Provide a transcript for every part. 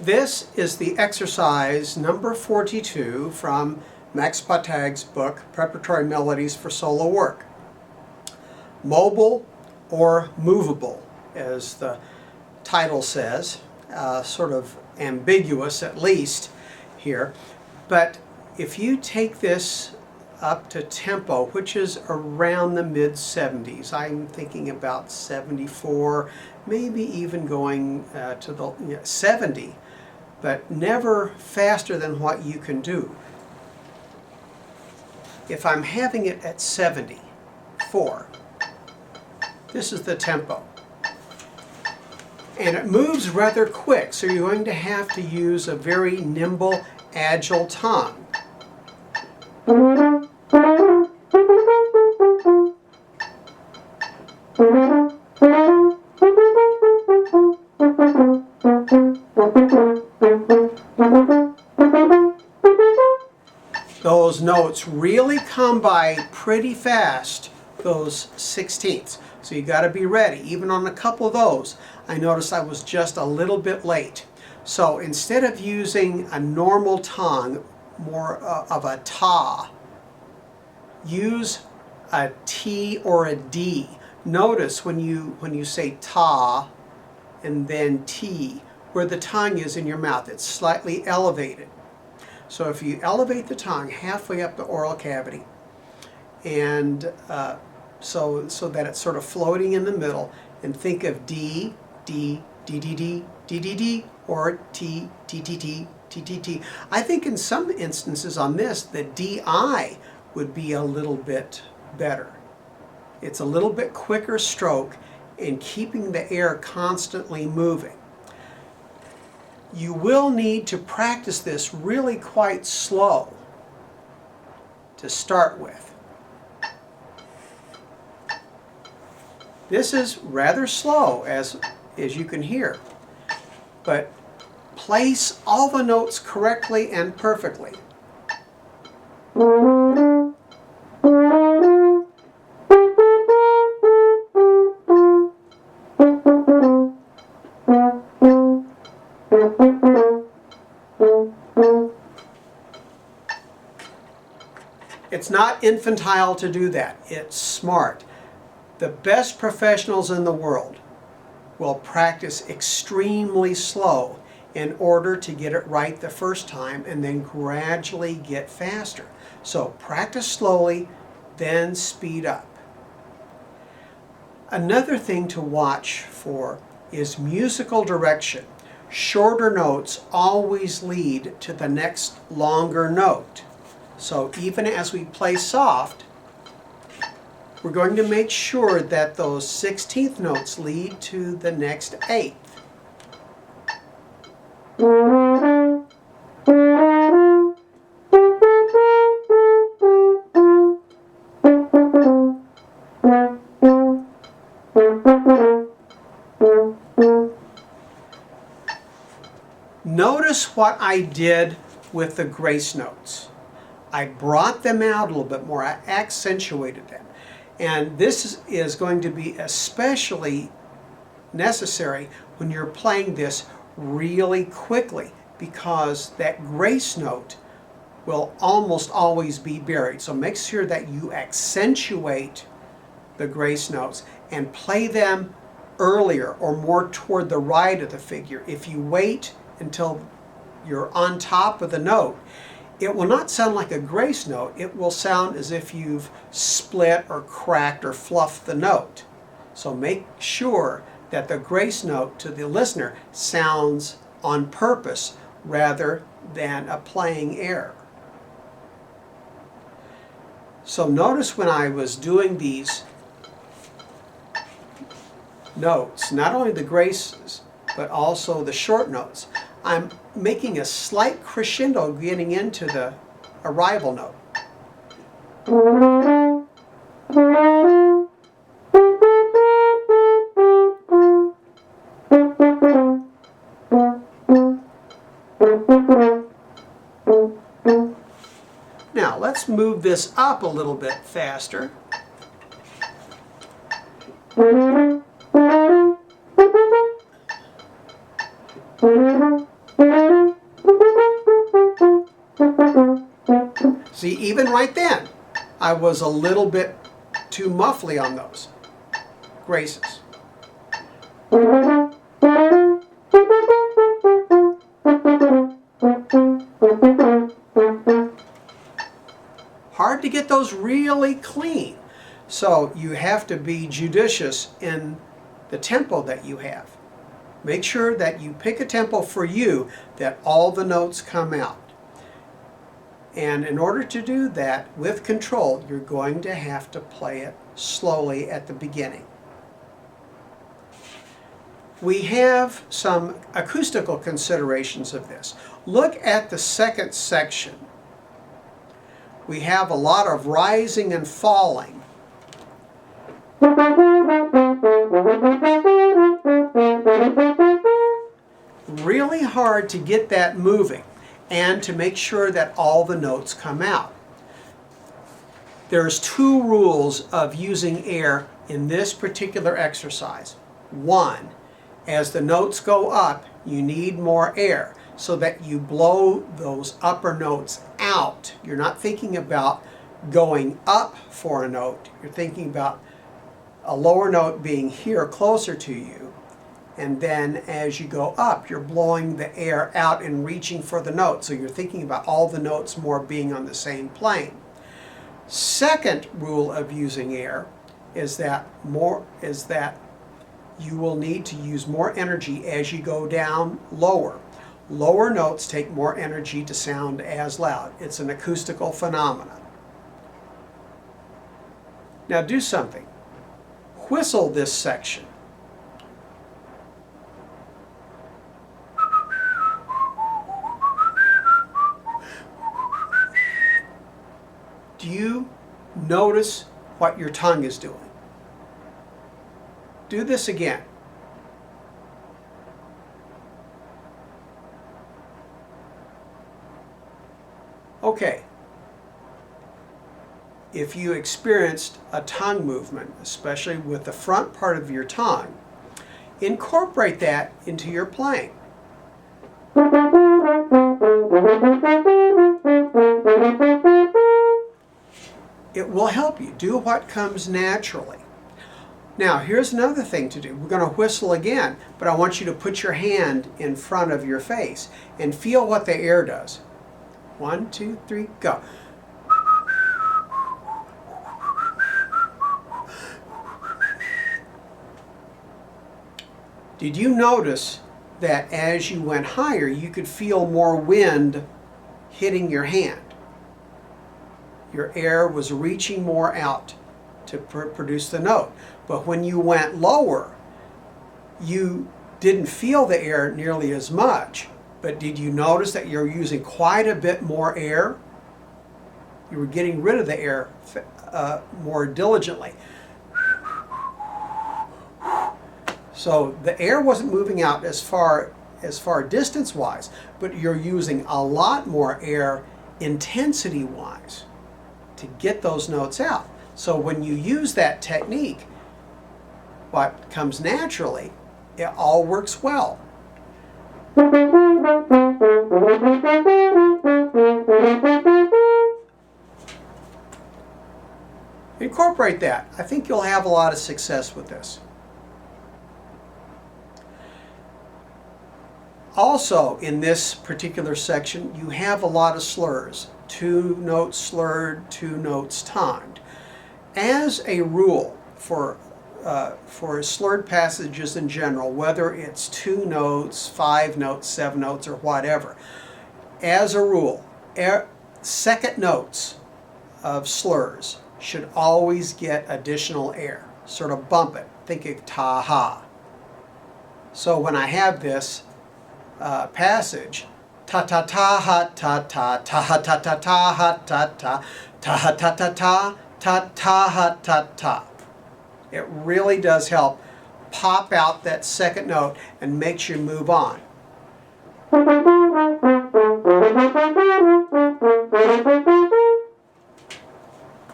This is the exercise number 42 from Max Pottag's book, Preparatory Melodies for Solo Work. Mobile or movable, as the title says, sort of ambiguous at least here. But if you take this up to tempo, which is around the mid-70s, I'm thinking about 74, maybe even going to the 70, but never faster than what you can do. If I'm having it at 74, this is the tempo. And it moves rather quick, so you're going to have to use a very nimble, agile tongue. Those notes really come by pretty fast, those sixteenths. So you got to be ready. Even on a couple of those, I noticed I was just a little bit late. So instead of using a normal tongue, more of a ta, use a T or a D. Notice when you say ta and then T, where the tongue is in your mouth, it's slightly elevated. So if you elevate the tongue halfway up the oral cavity, and so that it's sort of floating in the middle, and think of D, D, D, D, D, D, D, D, or T, T, T, T, T, T, T. I think in some instances on this, the DI would be a little bit better. It's a little bit quicker stroke and keeping the air constantly moving. You will need to practice this really quite slow to start with. This is rather slow, as you can hear, but place all the notes correctly and perfectly. It's not infantile to do that. It's smart. The best professionals in the world will practice extremely slow in order to get it right the first time and then gradually get faster. So practice slowly, then speed up. Another thing to watch for is musical direction. Shorter notes always lead to the next longer note. So even as we play soft, we're going to make sure that those 16th notes lead to the next 8th. Notice what I did with the grace notes. I brought them out a little bit more. I accentuated them. And this is going to be especially necessary when you're playing this really quickly, because that grace note will almost always be buried. So make sure that you accentuate the grace notes and play them earlier or more toward the right of the figure. If you wait until you're on top of the note, it will not sound like a grace note. It will sound as if you've split or cracked or fluffed the note. So make sure that the grace note to the listener sounds on purpose rather than a playing error. So notice when I was doing these notes, not only the graces, but also the short notes, I'm making a slight crescendo getting into the arrival note. Now let's move this up a little bit faster. Now See, even right then, I was a little bit too muffly on those graces. Hard to get those really clean. So you have to be judicious in the tempo that you have. Make sure that you pick a tempo for you that all the notes come out. And in order to do that with control, you're going to have to play it slowly at the beginning. We have some acoustical considerations of this. Look at the second section. We have a lot of rising and falling. Really hard to get that moving and to make sure that all the notes come out. There's two rules of using air in this particular exercise. One, as the notes go up, you need more air so that you blow those upper notes out. You're not thinking about going up for a note. You're thinking about a lower note being here closer to you. And then as you go up, you're blowing the air out and reaching for the note. So you're thinking about all the notes more being on the same plane. Second rule of using air is that you will need to use more energy as you go down lower. Lower notes take more energy to sound as loud. It's an acoustical phenomenon. Now do something. Whistle this section. Do you notice what your tongue is doing? Do this again. Okay. If you experienced a tongue movement, especially with the front part of your tongue, incorporate that into your playing. It will help you. Do what comes naturally. Now, here's another thing to do. We're going to whistle again, but I want you to put your hand in front of your face and feel what the air does. 1, 2, 3, go. Did you notice that as you went higher, you could feel more wind hitting your hand? Your air was reaching more out to produce the note. But when you went lower, you didn't feel the air nearly as much. But did you notice that you're using quite a bit more air? You were getting rid of the air more diligently. So the air wasn't moving out as far distance-wise, but you're using a lot more air intensity-wise to get those notes out. So when you use that technique, what comes naturally, it all works well. Incorporate that. I think you'll have a lot of success with this. Also, in this particular section, you have a lot of slurs. 2 notes slurred, 2 notes timed. As a rule, for slurred passages in general, whether it's 2 notes, 5 notes, 7 notes, or whatever, as a rule, second notes of slurs should always get additional air. Sort of bump it. Think of ta-ha. So when I have this passage, ta ta ta ha ta ta ta ha ta ta ta ha ta ta ta ha ta ta ta ta ta ha ta ta. It really does help pop out that second note and makes you move on.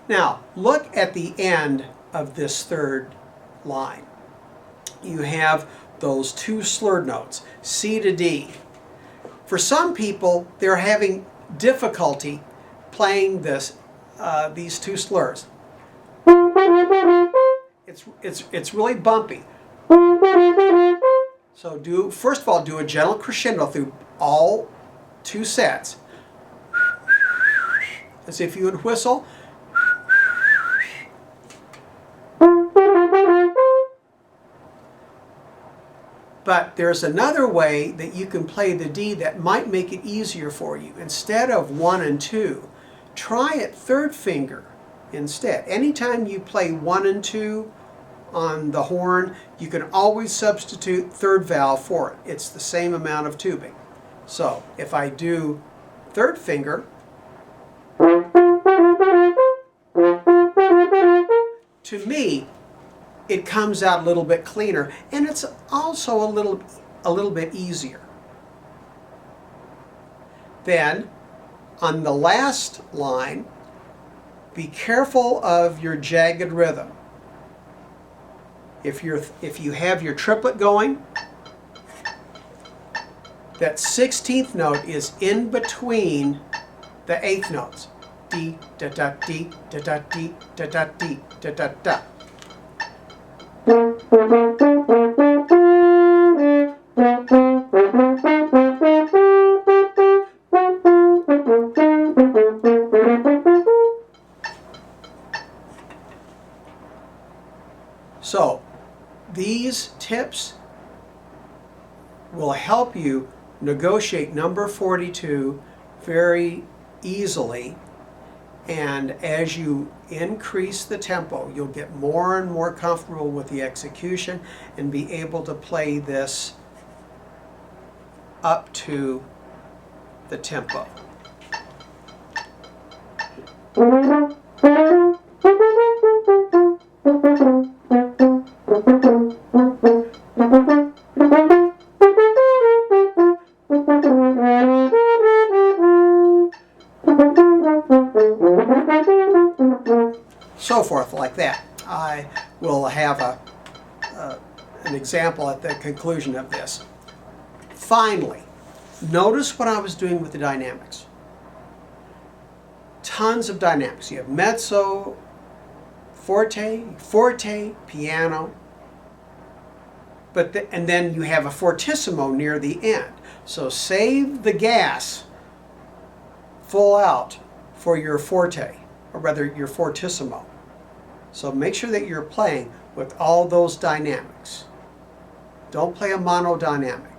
Now, look at the end of this third line. You have those 2 slurred notes, C to D. For some people, they're having difficulty playing this, these two slurs. It's really bumpy. So first of all, do a gentle crescendo through all 2 sets, as if you would whistle. But there's another way that you can play the D that might make it easier for you. Instead of 1 and 2, try it 3rd finger instead. Anytime you play 1 and 2 on the horn, you can always substitute 3rd valve for it. It's the same amount of tubing. So if I do 3rd finger, to me, it comes out a little bit cleaner, and it's also a little bit easier. Then, on the last line, be careful of your jagged rhythm. If you have your triplet going, that 16th note is in between the 8th notes. D, da, da, D, da, da, D, da, da, D, da, da, da. So, these tips will help you negotiate number 42 very easily, and as you increase the tempo, you'll get more and more comfortable with the execution and be able to play this up to the tempo. So forth, like that. I will have an example at the conclusion of this. Finally, notice what I was doing with the dynamics. Tons of dynamics. You have mezzo, forte, piano, and then you have a fortissimo near the end. So save the gas full out for your forte, or rather your fortissimo. So make sure that you're playing with all those dynamics. Don't play a monodynamic.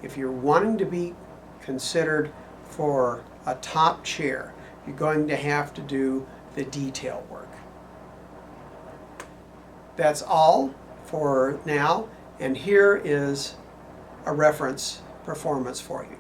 If you're wanting to be considered for a top chair, you're going to have to do the detail work. That's all for now, and here is a reference performance for you.